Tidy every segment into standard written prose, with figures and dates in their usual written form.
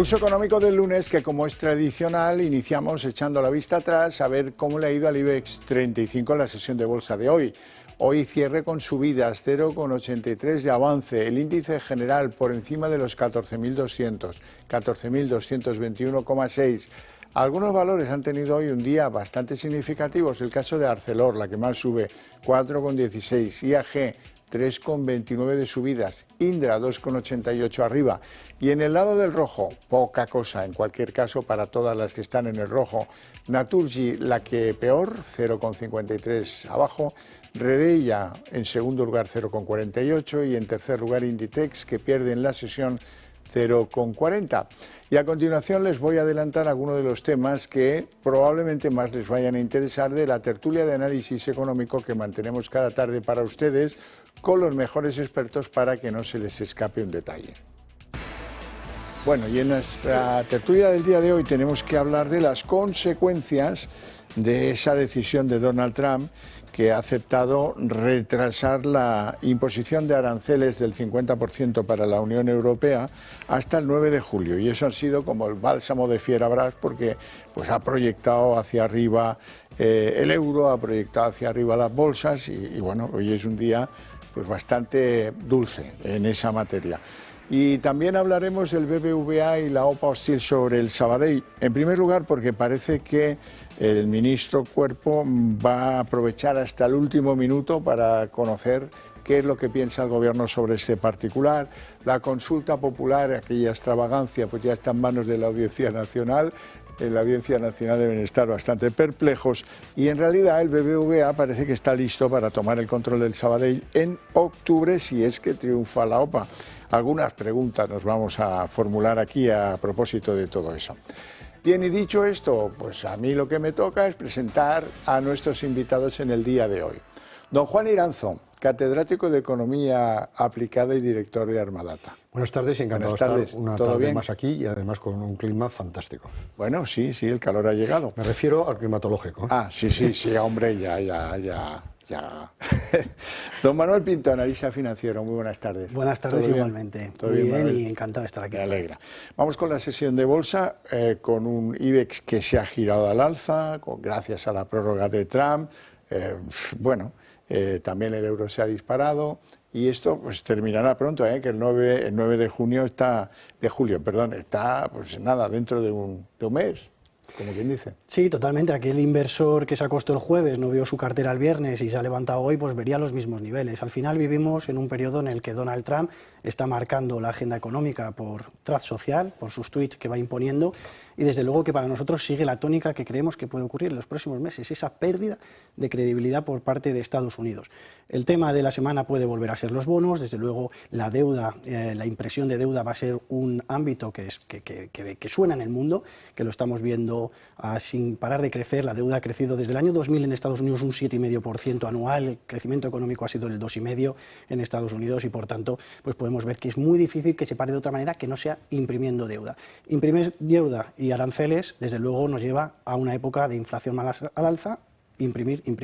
Pulso económico del lunes que, como es tradicional, iniciamos echando la vista atrás a ver cómo le ha ido al IBEX 35 en la sesión de bolsa de hoy. Hoy cierre con subidas, 0,83 de avance. El índice general por encima de los 14.200, 14.221,6. Algunos valores han tenido hoy un día bastante significativo. Es el caso de Arcelor, la que más sube, 4,16. IAG, 3,29 de subidas, Indra 2,88 arriba. Y en el lado del rojo, poca cosa, en cualquier caso, para todas las que están en el rojo. Naturgy, la que peor, 0,53 abajo. Redeia, en segundo lugar, 0,48. Y en tercer lugar, Inditex, que pierde en la sesión 0,40. Y a continuación les voy a adelantar algunos de los temas que probablemente más les vayan a interesar de la tertulia de análisis económico que mantenemos cada tarde para ustedes con los mejores expertos para que no se les escape un detalle. Bueno, y en nuestra tertulia del día de hoy tenemos que hablar de las consecuencias de esa decisión de Donald Trump, que ha aceptado retrasar la imposición de aranceles del 50% para la Unión Europea hasta el 9 de julio. Y eso ha sido como el bálsamo de Fierabras, porque pues, ha proyectado hacia arriba el euro, ha proyectado hacia arriba las bolsas y bueno, hoy es un día pues, bastante dulce en esa materia. Y también hablaremos del BBVA y la OPA hostil sobre el Sabadell. En primer lugar, porque parece que el ministro Cuerpo va a aprovechar hasta el último minuto para conocer qué es lo que piensa el gobierno sobre este particular. La consulta popular, aquella extravagancia, pues ya está en manos de la Audiencia Nacional. En la Audiencia Nacional deben estar bastante perplejos y en realidad el BBVA parece que está listo para tomar el control del Sabadell en octubre si es que triunfa la OPA. Algunas preguntas nos vamos a formular aquí a propósito de todo eso. Bien, y dicho esto, pues a mí lo que me toca es presentar a nuestros invitados en el día de hoy. Don Juan Iranzo, catedrático de Economía Aplicada y director de Armadata. Buenas tardes, encantado de estar una tarde más aquí y además con un clima fantástico. Bueno, sí, el calor ha llegado. Me refiero al climatológico. Ah, sí, hombre, ya. Don Manuel Pinto, analista financiero, muy buenas tardes. Buenas tardes igualmente. Muy bien y encantado de estar aquí. Me alegra. Vamos con la sesión de bolsa, con un IBEX que se ha girado al alza, gracias a la prórroga de Trump. También el euro se ha disparado y esto pues terminará pronto, que el 9 de julio está pues nada, dentro de un mes. Como quien dice. Sí, totalmente. Aquel inversor que se acostó el jueves, no vio su cartera el viernes y se ha levantado hoy, pues vería los mismos niveles. Al final vivimos en un periodo en el que Donald Trump está marcando la agenda económica por trazo social, por sus tweets que va imponiendo y desde luego que para nosotros sigue la tónica que creemos que puede ocurrir en los próximos meses, esa pérdida de credibilidad por parte de Estados Unidos. El tema de la semana puede volver a ser los bonos, desde luego la deuda, la impresión de deuda va a ser un ámbito que suena en el mundo, que lo estamos viendo sin parar de crecer. La deuda ha crecido desde el año 2000 en Estados Unidos un 7,5% anual, el crecimiento económico ha sido el 2,5% en Estados Unidos y por tanto pues podemos ver que es muy difícil que se pare de otra manera que no sea imprimiendo deuda. Imprimir deuda y aranceles desde luego nos lleva a una época de inflación al alza, imprimir. En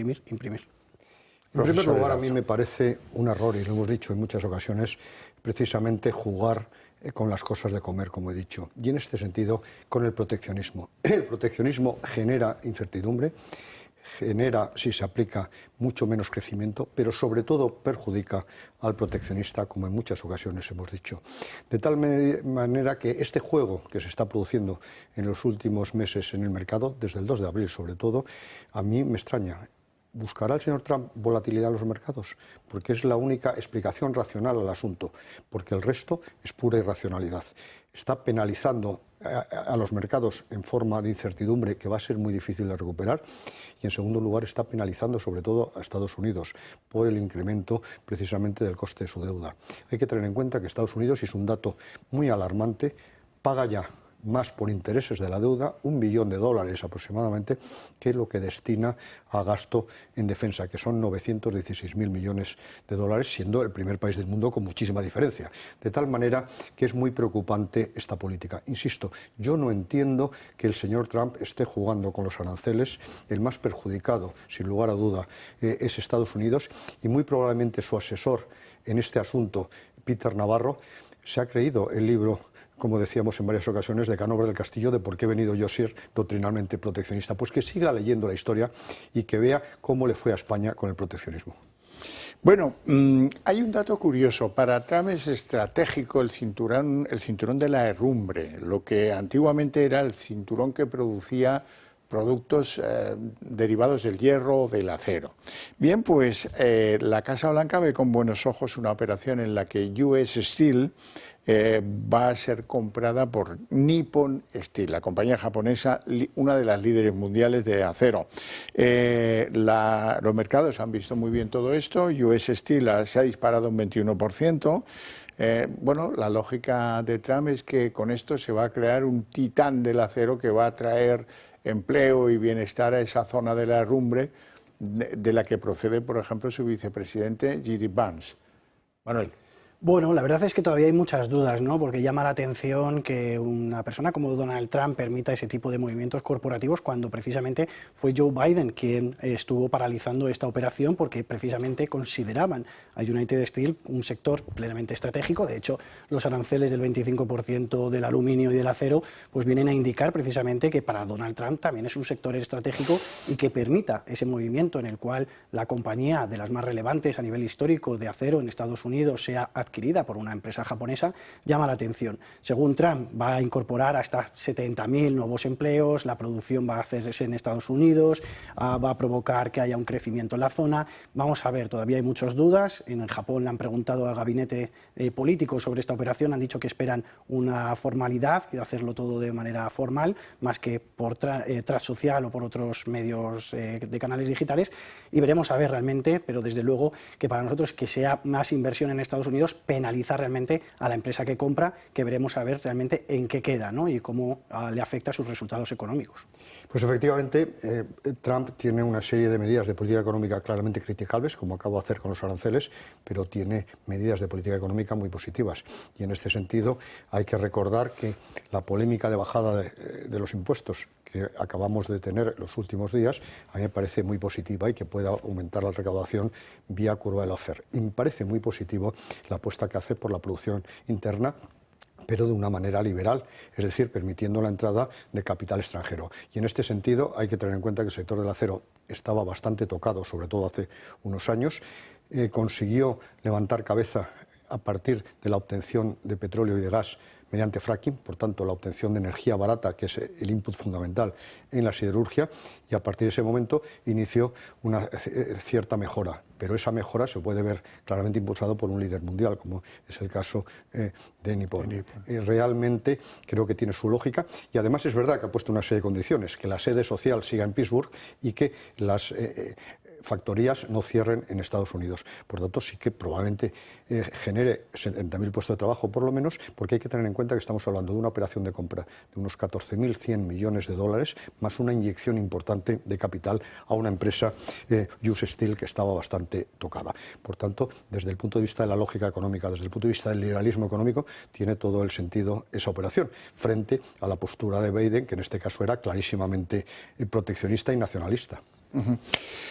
primer lugar, a mí me parece un error, y lo hemos dicho en muchas ocasiones, precisamente jugar con las cosas de comer, como he dicho, y en este sentido con el proteccionismo. El proteccionismo genera incertidumbre, genera, si se aplica, mucho menos crecimiento, pero sobre todo perjudica al proteccionista, como en muchas ocasiones hemos dicho. De tal manera que este juego que se está produciendo en los últimos meses en el mercado, desde el 2 de abril sobre todo, a mí me extraña. ¿Buscará el señor Trump volatilidad en los mercados? Porque es la única explicación racional al asunto, porque el resto es pura irracionalidad. Está penalizando a los mercados en forma de incertidumbre que va a ser muy difícil de recuperar y en segundo lugar está penalizando sobre todo a Estados Unidos por el incremento precisamente del coste de su deuda. Hay que tener en cuenta que Estados Unidos, y es un dato muy alarmante, paga ya más por intereses de la deuda, $1 billón aproximadamente, que es lo que destina a gasto en defensa, que son 916.000 millones de dólares, siendo el primer país del mundo con muchísima diferencia. De tal manera que es muy preocupante esta política. Insisto, yo no entiendo que el señor Trump esté jugando con los aranceles. El más perjudicado, sin lugar a duda, es Estados Unidos y muy probablemente su asesor en este asunto, Peter Navarro, se ha creído el libro, como decíamos en varias ocasiones, de Canóvar del Castillo, de por qué he venido yo a ser doctrinalmente proteccionista. Pues que siga leyendo la historia y que vea cómo le fue a España con el proteccionismo. Bueno, hay un dato curioso. Para Trump es estratégico el cinturón de la herrumbre, lo que antiguamente era el cinturón que producía productos derivados del hierro o del acero. Bien, pues la Casa Blanca ve con buenos ojos una operación en la que US Steel va a ser comprada por Nippon Steel, la compañía japonesa, una de las líderes mundiales de acero. Los mercados han visto muy bien todo esto. US Steel se ha disparado un 21%. Bueno, la lógica de Trump es que con esto se va a crear un titán del acero que va a traer empleo y bienestar a esa zona de la herrumbre de la que procede, por ejemplo, su vicepresidente J.D. Vance. Manuel. Bueno, la verdad es que todavía hay muchas dudas, ¿no? Porque llama la atención que una persona como Donald Trump permita ese tipo de movimientos corporativos cuando precisamente fue Joe Biden quien estuvo paralizando esta operación porque precisamente consideraban a United Steel un sector plenamente estratégico. De hecho, los aranceles del 25% del aluminio y del acero pues vienen a indicar precisamente que para Donald Trump también es un sector estratégico y que permita ese movimiento en el cual la compañía de las más relevantes a nivel histórico de acero en Estados Unidos sea adquirida por una empresa japonesa, llama la atención. Según Trump, va a incorporar hasta 70.000 nuevos empleos, la producción va a hacerse en Estados Unidos, va a provocar que haya un crecimiento en la zona. Vamos a ver, todavía hay muchas dudas. En Japón le han preguntado al gabinete político sobre esta operación, han dicho que esperan una formalidad, que hacerlo todo de manera formal, más que por Transsocial o por otros medios de canales digitales, y veremos a ver realmente, pero desde luego que para nosotros que sea más inversión en Estados Unidos penaliza realmente a la empresa que compra, que veremos a ver realmente en qué queda, ¿no? Y cómo le afecta a sus resultados económicos. Pues efectivamente, Trump tiene una serie de medidas de política económica claramente criticables, como acabo de hacer con los aranceles, pero tiene medidas de política económica muy positivas. Y en este sentido hay que recordar que la polémica de bajada de los impuestos que acabamos de tener los últimos días, a mí me parece muy positiva y que pueda aumentar la recaudación vía curva de Laffer. Y me parece muy positivo la apuesta que hace por la producción interna, pero de una manera liberal, es decir, permitiendo la entrada de capital extranjero. Y en este sentido hay que tener en cuenta que el sector del acero estaba bastante tocado, sobre todo hace unos años, consiguió levantar cabeza a partir de la obtención de petróleo y de gas mediante fracking, por tanto la obtención de energía barata, que es el input fundamental en la siderurgia, y a partir de ese momento inició una cierta mejora, pero esa mejora se puede ver claramente impulsado por un líder mundial, como es el caso de Nippon. Realmente creo que tiene su lógica, y además es verdad que ha puesto una serie de condiciones, que la sede social siga en Pittsburgh y que las factorías no cierren en Estados Unidos. Por tanto, sí que probablemente genere 70.000 puestos de trabajo por lo menos, porque hay que tener en cuenta que estamos hablando de una operación de compra de unos 14.100 millones de dólares, más una inyección importante de capital a una empresa, US Steel, que estaba bastante tocada. Por tanto, desde el punto de vista de la lógica económica, desde el punto de vista del liberalismo económico, tiene todo el sentido esa operación, frente a la postura de Biden, que en este caso era clarísimamente proteccionista y nacionalista.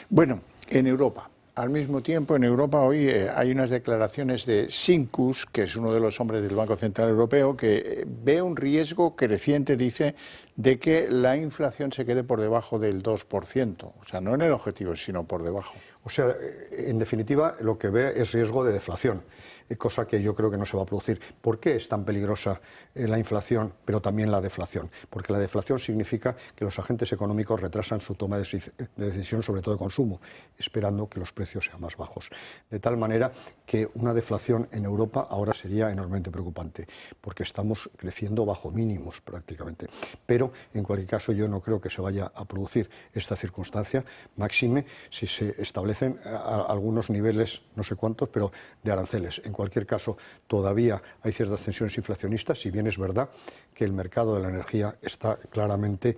Bueno, en Europa, al mismo tiempo, en Europa hoy hay unas declaraciones de Sinkus, que es uno de los hombres del Banco Central Europeo, que ve un riesgo creciente, dice, de que la inflación se quede por debajo del 2%. O sea, no en el objetivo, sino por debajo. O sea, en definitiva, lo que ve es riesgo de deflación, cosa que yo creo que no se va a producir. ¿Por qué es tan peligrosa la inflación, pero también la deflación? Porque la deflación significa que los agentes económicos retrasan su toma de decisión, sobre todo de consumo, esperando que los precios sean más bajos. De tal manera que una deflación en Europa ahora sería enormemente preocupante, porque estamos creciendo bajo mínimos prácticamente. Pero, en cualquier caso, yo no creo que se vaya a producir esta circunstancia, máxime si se establecen algunos niveles, no sé cuántos, pero de aranceles. En cualquier caso, todavía hay ciertas tensiones inflacionistas, si bien es verdad que el mercado de la energía está claramente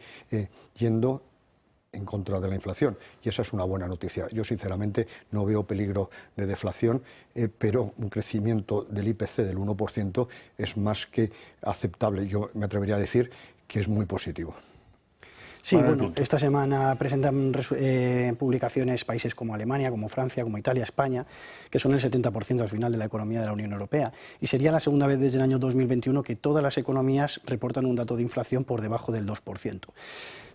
yendo en contra de la inflación, y esa es una buena noticia. Yo sinceramente no veo peligro de deflación, pero un crecimiento del IPC del 1% es más que aceptable. Yo me atrevería a decir que es muy positivo. Sí, bueno, esta semana presentan publicaciones países como Alemania, como Francia, como Italia, España, que son el 70% al final de la economía de la Unión Europea. Y sería la segunda vez desde el año 2021 que todas las economías reportan un dato de inflación por debajo del 2%.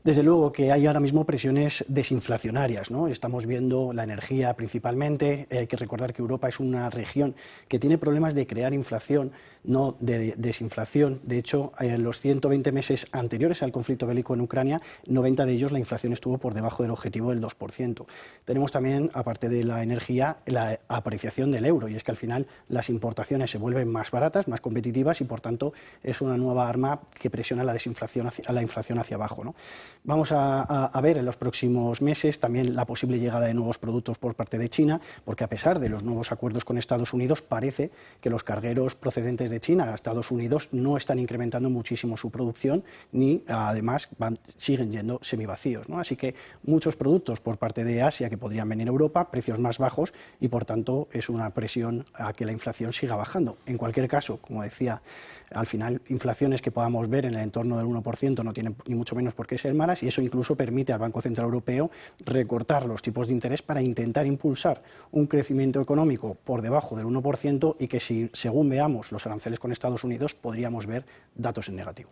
Desde luego que hay ahora mismo presiones desinflacionarias, ¿no? Estamos viendo la energía principalmente. Hay que recordar que Europa es una región que tiene problemas de crear inflación, no de desinflación. De hecho, en los 120 meses anteriores al conflicto bélico en Ucrania, 90 de ellos la inflación estuvo por debajo del objetivo del 2%. Tenemos también, aparte de la energía, la apreciación del euro, y es que al final las importaciones se vuelven más baratas, más competitivas, y por tanto es una nueva arma que presiona la desinflación a la inflación hacia abajo, ¿no? Vamos a ver en los próximos meses también la posible llegada de nuevos productos por parte de China, porque a pesar de los nuevos acuerdos con Estados Unidos, parece que los cargueros procedentes de China a Estados Unidos no están incrementando muchísimo su producción, ni además siguen yendo semivacíos, ¿no? Así que muchos productos por parte de Asia que podrían venir a Europa, precios más bajos, y por tanto es una presión a que la inflación siga bajando. En cualquier caso, como decía, al final inflaciones que podamos ver en el entorno del 1% no tienen ni mucho menos por qué ser malas, y eso incluso permite al Banco Central Europeo recortar los tipos de interés para intentar impulsar un crecimiento económico por debajo del 1%, y que si, según veamos los aranceles con Estados Unidos, podríamos ver datos en negativo.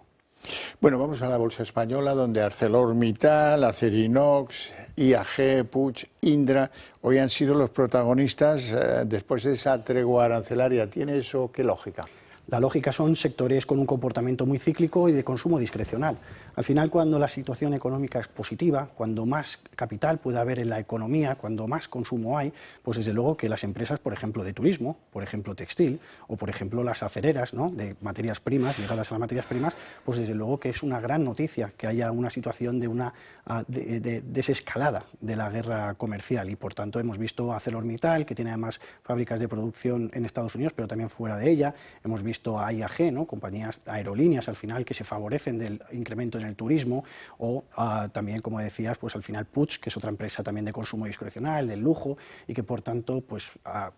Bueno, vamos a la bolsa española, donde ArcelorMittal, Acerinox, IAG, Puig, Indra, hoy han sido los protagonistas después de esa tregua arancelaria. ¿Tiene eso qué lógica? La lógica son sectores con un comportamiento muy cíclico y de consumo discrecional. Al final, cuando la situación económica es positiva, cuando más capital puede haber en la economía, cuando más consumo hay, pues desde luego que las empresas, por ejemplo, de turismo, por ejemplo, textil, o por ejemplo las acereras, ¿no?, de materias primas, ligadas a las materias primas, pues desde luego que es una gran noticia que haya una situación de una desescalada de la guerra comercial, y por tanto hemos visto ArcelorMittal, que tiene además fábricas de producción en Estados Unidos, pero también fuera de ella. Hemos visto a IAG, ¿no?, compañías aerolíneas al final que se favorecen del incremento en el turismo, o también, como decías, pues al final Puig, que es otra empresa también de consumo discrecional, del lujo, y que por tanto pues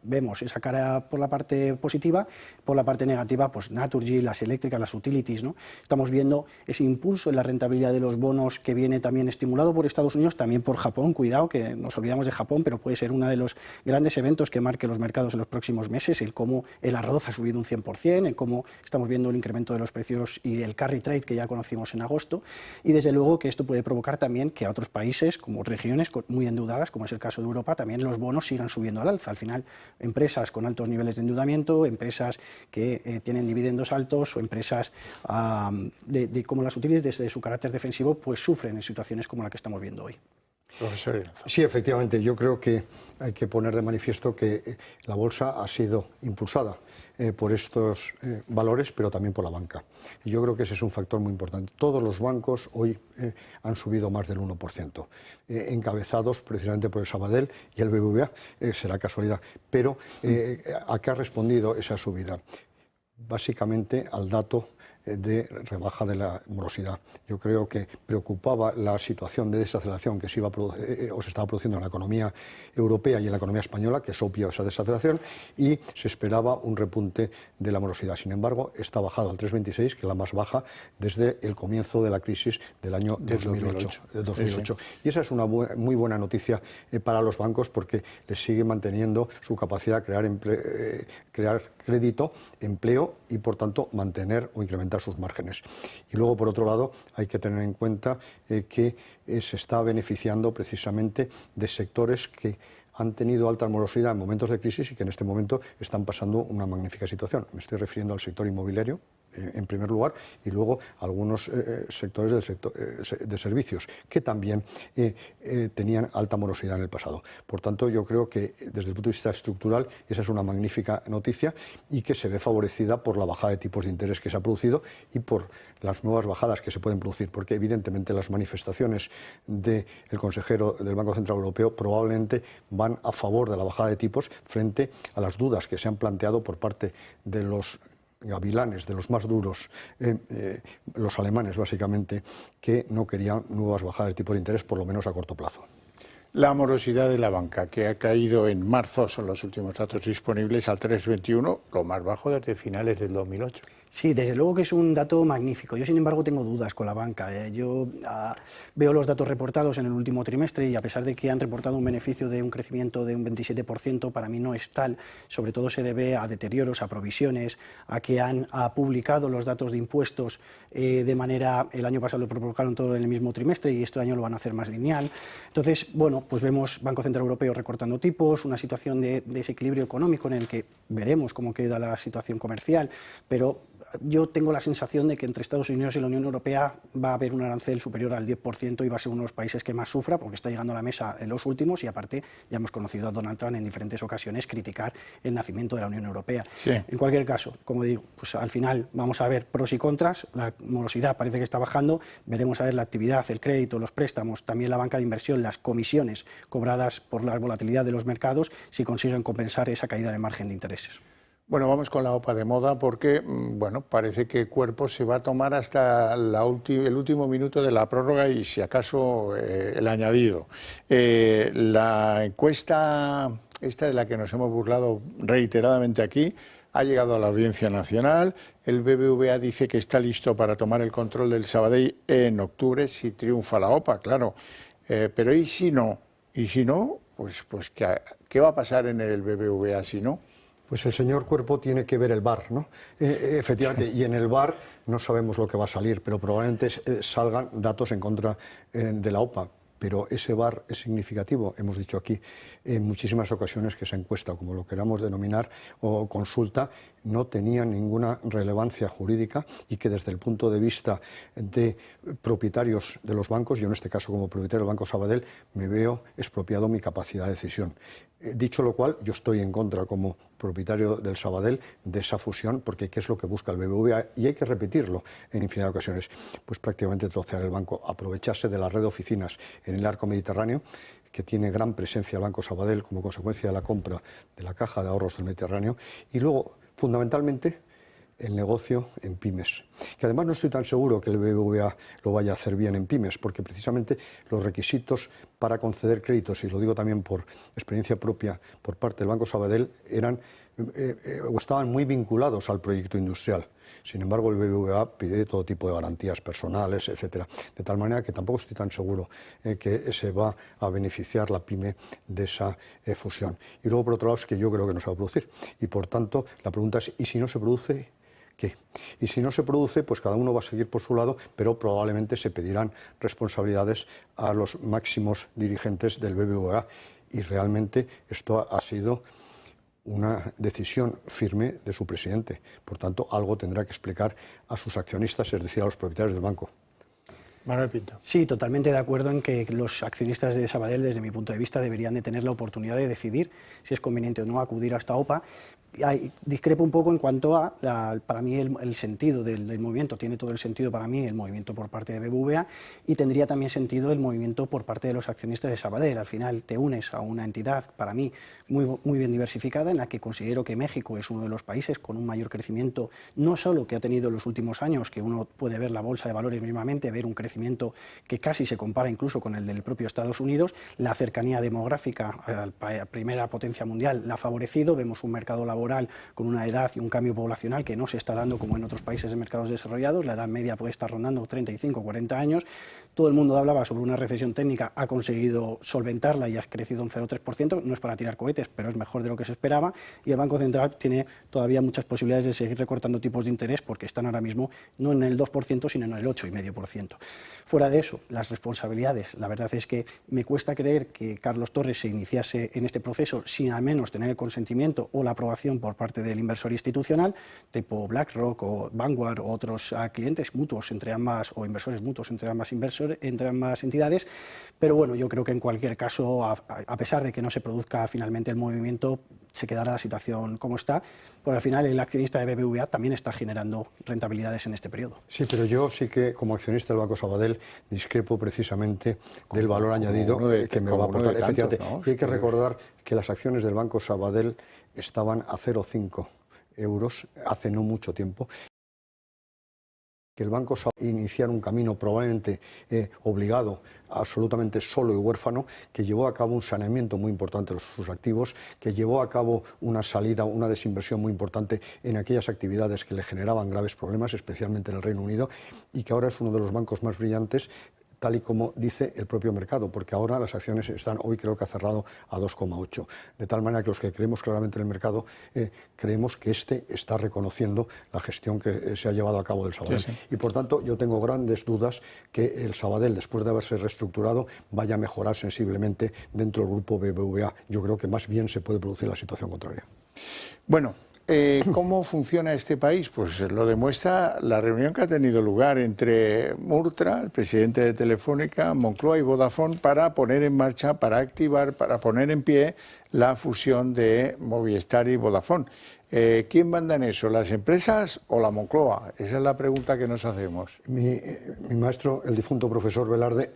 vemos esa cara por la parte positiva. Por la parte negativa, pues Naturgy, las eléctricas, las utilities, ¿no? Estamos viendo ese impulso en la rentabilidad de los bonos que viene también estimulado por Estados Unidos, también por Japón. Cuidado, que nos olvidamos de Japón, pero puede ser uno de los grandes eventos que marque los mercados en los próximos meses, el cómo el arroz ha subido un 100%, el cómo estamos viendo el incremento de los precios y el carry trade que ya conocimos en agosto, y desde luego que esto puede provocar también que a otros países, como regiones muy endeudadas, como es el caso de Europa, también los bonos sigan subiendo al alza. Al final, empresas con altos niveles de endeudamiento, empresas que tienen dividendos altos, o empresas como las utilities, desde su carácter defensivo, pues sufren en situaciones como la que estamos viendo hoy. Profesor Iranzo. Sí, efectivamente, yo creo que hay que poner de manifiesto que la bolsa ha sido impulsada por estos valores, pero también por la banca. Y yo creo que ese es un factor muy importante. Todos los bancos hoy han subido más del 1%, encabezados precisamente por el Sabadell y el BBVA, será casualidad. Pero ¿a qué ha respondido esa subida? Básicamente al dato de rebaja de la morosidad. Yo creo que preocupaba la situación de desaceleración que se estaba produciendo en la economía europea y en la economía española, que es obvio esa desaceleración, y se esperaba un repunte de la morosidad. Sin embargo, está bajado al 3,26, que es la más baja desde el comienzo de la crisis del año 2008. Sí. Y esa es una muy buena noticia para los bancos, porque les sigue manteniendo su capacidad de crear crédito, empleo y, por tanto, mantener o incrementar sus márgenes. Y luego, por otro lado, hay que tener en cuenta que se está beneficiando precisamente de sectores que han tenido alta morosidad en momentos de crisis y que en este momento están pasando una magnífica situación. Me estoy refiriendo al sector inmobiliario, en primer lugar, y luego algunos sectores de servicios que también tenían alta morosidad en el pasado. Por tanto, yo creo que desde el punto de vista estructural esa es una magnífica noticia, y que se ve favorecida por la bajada de tipos de interés que se ha producido y por las nuevas bajadas que se pueden producir, porque evidentemente las manifestaciones del consejero del Banco Central Europeo probablemente van a favor de la bajada de tipos frente a las dudas que se han planteado por parte de los gavilanes, de los más duros, los alemanes básicamente, que no querían nuevas bajadas de tipo de interés, por lo menos a corto plazo. La morosidad de la banca, que ha caído en marzo, son los últimos datos disponibles, al 3,21, lo más bajo desde finales del 2008. Sí, desde luego que es un dato magnífico. Yo, sin embargo, tengo dudas con la banca. Yo veo los datos reportados en el último trimestre y a pesar de que han reportado un beneficio de un crecimiento de un 27%, para mí no es tal. Sobre todo se debe a deterioros, a provisiones, a que han publicado los datos de impuestos de manera... El año pasado lo publicaron todo en el mismo trimestre y este año lo van a hacer más lineal. Entonces, bueno, pues vemos Banco Central Europeo recortando tipos, una situación de desequilibrio económico en el que veremos cómo queda la situación comercial, pero yo tengo la sensación de que entre Estados Unidos y la Unión Europea va a haber un arancel superior al 10% y va a ser uno de los países que más sufra porque está llegando a la mesa en los últimos y aparte ya hemos conocido a Donald Trump en diferentes ocasiones criticar el nacimiento de la Unión Europea. Sí. En cualquier caso, como digo, pues al final vamos a ver pros y contras, la morosidad parece que está bajando, veremos a ver la actividad, el crédito, los préstamos, también la banca de inversión, las comisiones cobradas por la volatilidad de los mercados, si consiguen compensar esa caída en el margen de intereses. Bueno, vamos con la OPA de moda porque, bueno, parece que Cuerpo se va a tomar hasta el último minuto de la prórroga y, si acaso, el añadido. La encuesta, esta de la que nos hemos burlado reiteradamente aquí, ha llegado a la Audiencia Nacional. El BBVA dice que está listo para tomar el control del Sabadell en octubre si triunfa la OPA, claro. Pero ¿y si no? ¿Y si no? Pues ¿qué va a pasar en el BBVA si no? Pues el señor Cuerpo tiene que ver el VAR, ¿no? Efectivamente, y en el VAR no sabemos lo que va a salir, pero probablemente salgan datos en contra de la OPA. Pero ese VAR es significativo, hemos dicho aquí en muchísimas ocasiones que esa encuesta, como lo queramos denominar, o consulta, no tenía ninguna relevancia jurídica y que desde el punto de vista de propietarios de los bancos, yo en este caso como propietario del Banco Sabadell, me veo expropiado mi capacidad de decisión. Dicho lo cual, yo estoy en contra como propietario del Sabadell de esa fusión, porque ¿qué es lo que busca el BBVA? Y hay que repetirlo en infinidad de ocasiones. Pues prácticamente trocear el banco, aprovecharse de la red de oficinas en el arco mediterráneo, que tiene gran presencia el Banco Sabadell como consecuencia de la compra de la Caja de Ahorros del Mediterráneo, y luego, fundamentalmente, el negocio en pymes. Que además no estoy tan seguro que el BBVA lo vaya a hacer bien en pymes, porque precisamente los requisitos para conceder créditos, y lo digo también por experiencia propia por parte del Banco Sabadell, eran o estaban muy vinculados al proyecto industrial. Sin embargo, el BBVA pide todo tipo de garantías personales, etcétera. De tal manera que tampoco estoy tan seguro que se va a beneficiar la pyme de esa fusión. Y luego, por otro lado, es que yo creo que no se va a producir. Y por tanto, la pregunta es, ¿y si no se produce? ¿Qué? Y si no se produce, pues cada uno va a seguir por su lado, pero probablemente se pedirán responsabilidades a los máximos dirigentes del BBVA. Y realmente esto ha sido una decisión firme de su presidente. Por tanto, algo tendrá que explicar a sus accionistas, es decir, a los propietarios del banco. Manuel Pinto. Sí, totalmente de acuerdo en que los accionistas de Sabadell, desde mi punto de vista, deberían de tener la oportunidad de decidir si es conveniente o no acudir a esta OPA. Discrepo un poco en cuanto a, para mí, el sentido del movimiento. Tiene todo el sentido para mí el movimiento por parte de BBVA y tendría también sentido el movimiento por parte de los accionistas de Sabadell. Al final te unes a una entidad, para mí, muy bien diversificada, en la que considero que México es uno de los países con un mayor crecimiento, no solo que ha tenido en los últimos años, que uno puede ver la bolsa de valores mismamente, ver un crecimiento que casi se compara incluso con el del propio Estados Unidos, la cercanía demográfica a la primera potencia mundial la ha favorecido, vemos un mercado laboral con una edad y un cambio poblacional que no se está dando como en otros países de mercados desarrollados, la edad media puede estar rondando 35 o 40 años, todo el mundo hablaba sobre una recesión técnica, ha conseguido solventarla y ha crecido un 0,3%, no es para tirar cohetes, pero es mejor de lo que se esperaba, y el Banco Central tiene todavía muchas posibilidades de seguir recortando tipos de interés porque están ahora mismo no en el 2%, sino en el 8,5%. Fuera de eso, las responsabilidades, la verdad es que me cuesta creer que Carlos Torres se iniciase en este proceso sin al menos tener el consentimiento o la aprobación por parte del inversor institucional, tipo BlackRock o Vanguard o otros clientes mutuos entre ambas, o inversores mutuos entre ambas entidades, pero bueno, yo creo que en cualquier caso, a pesar de que no se produzca finalmente el movimiento, se quedará la situación como está, porque al final el accionista de BBVA también está generando rentabilidades en este periodo. Sí, pero yo sí que como accionista del Banco Sabadell discrepo precisamente del valor añadido que me va a aportar. Efectivamente, ¿no? Hay que recordar que las acciones del Banco Sabadell estaban a 0,5 euros hace no mucho tiempo. que el Banco iniciara un camino probablemente obligado, absolutamente solo y huérfano, que llevó a cabo un saneamiento muy importante de sus activos, que llevó a cabo una salida, una desinversión muy importante en aquellas actividades que le generaban graves problemas, especialmente en el Reino Unido, y que ahora es uno de los bancos más brillantes, tal y como dice el propio mercado, porque ahora las acciones están, hoy creo que ha cerrado a 2,8. De tal manera que los que creemos claramente en el mercado, creemos que este está reconociendo la gestión que se ha llevado a cabo del Sabadell. Sí, sí. Y por tanto, yo tengo grandes dudas que el Sabadell, después de haberse reestructurado, vaya a mejorar sensiblemente dentro del grupo BBVA. Yo creo que más bien se puede producir la situación contraria. Bueno, ¿cómo funciona este país? Pues lo demuestra la reunión que ha tenido lugar entre Murtra, el presidente de Telefónica, Moncloa y Vodafone para poner en marcha, para activar, para poner en pie la fusión de Movistar y Vodafone. ¿Quién manda en eso, las empresas o la Moncloa? Esa es la pregunta que nos hacemos. Mi maestro, el difunto profesor Velarde,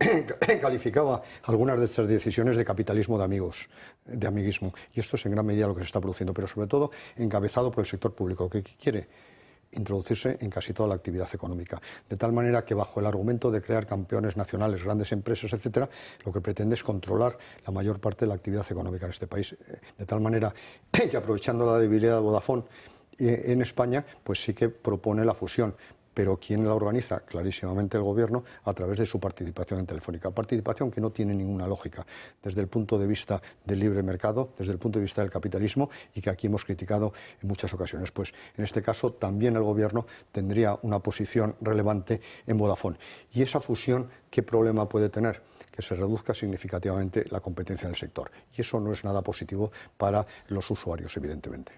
calificaba algunas de estas decisiones de capitalismo de amigos, de amiguismo. Y esto es en gran medida lo que se está produciendo, pero sobre todo encabezado por el sector público, que quiere introducirse en casi toda la actividad económica, de tal manera que bajo el argumento de crear campeones nacionales, grandes empresas, etcétera, lo que pretende es controlar la mayor parte de la actividad económica en este país, de tal manera que aprovechando la debilidad de Vodafone en España, pues sí que propone la fusión. Pero ¿quién la organiza? Clarísimamente el Gobierno a través de su participación en Telefónica. Participación que no tiene ninguna lógica desde el punto de vista del libre mercado, desde el punto de vista del capitalismo y que aquí hemos criticado en muchas ocasiones. Pues en este caso también el Gobierno tendría una posición relevante en Vodafone. ¿Y esa fusión qué problema puede tener? Que se reduzca significativamente la competencia en el sector. Y eso no es nada positivo para los usuarios, evidentemente.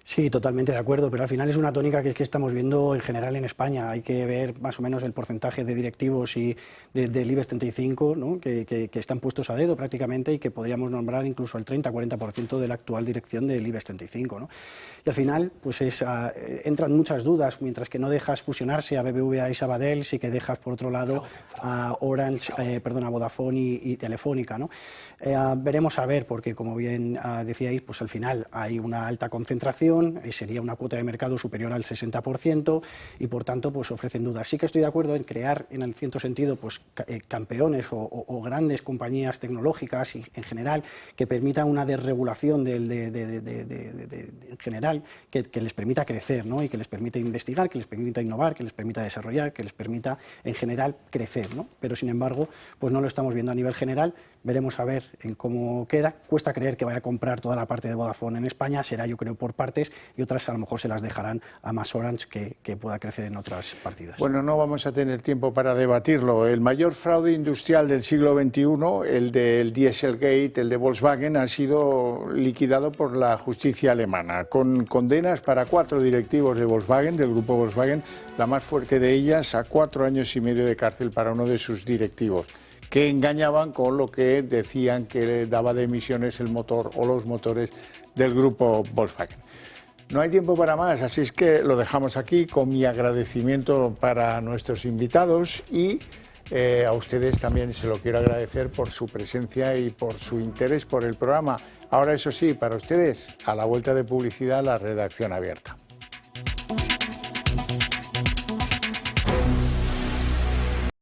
Sí, totalmente de acuerdo, pero al final es una tónica que estamos viendo en general en España. Hay que ver más o menos el porcentaje de directivos y del IBEX 35, ¿no? que están puestos a dedo prácticamente y que podríamos nombrar incluso el 30-40% de la actual dirección del IBEX 35. ¿no? Y al final pues entran muchas dudas, mientras que no dejas fusionarse a BBVA y Sabadell, sí que dejas por otro lado a Orange, a Vodafone y Telefónica. ¿no? Veremos a ver, porque como bien decíais, pues al final hay una alta concentración, sería una cuota de mercado superior al 60% y por tanto pues ofrecen dudas. Sí que estoy de acuerdo en crear en el cierto sentido pues campeones o grandes compañías tecnológicas y, en general, que permitan una desregulación en general que les permita crecer, ¿no? Y que les permita investigar, que les permita innovar, que les permita desarrollar, que les permita en general crecer, ¿no? Pero sin embargo pues no lo estamos viendo a nivel general. Veremos a ver en cómo queda. Cuesta creer que vaya a comprar toda la parte de Vodafone en España, será yo creo por partes y otras a lo mejor se las dejarán a más Orange que pueda crecer en otras partidas. Bueno, no vamos a tener tiempo para debatirlo. El mayor fraude industrial del siglo XXI, el del Dieselgate, el de Volkswagen, ha sido liquidado por la justicia alemana, con condenas para 4 directivos de Volkswagen, del grupo Volkswagen, la más fuerte de ellas a 4 años y medio de cárcel para uno de sus directivos, que engañaban con lo que decían que daba de emisiones el motor o los motores del grupo Volkswagen. No hay tiempo para más, así es que lo dejamos aquí con mi agradecimiento para nuestros invitados y a ustedes también se lo quiero agradecer por su presencia y por su interés por el programa. Ahora, eso sí, para ustedes, a la vuelta de publicidad, la redacción abierta.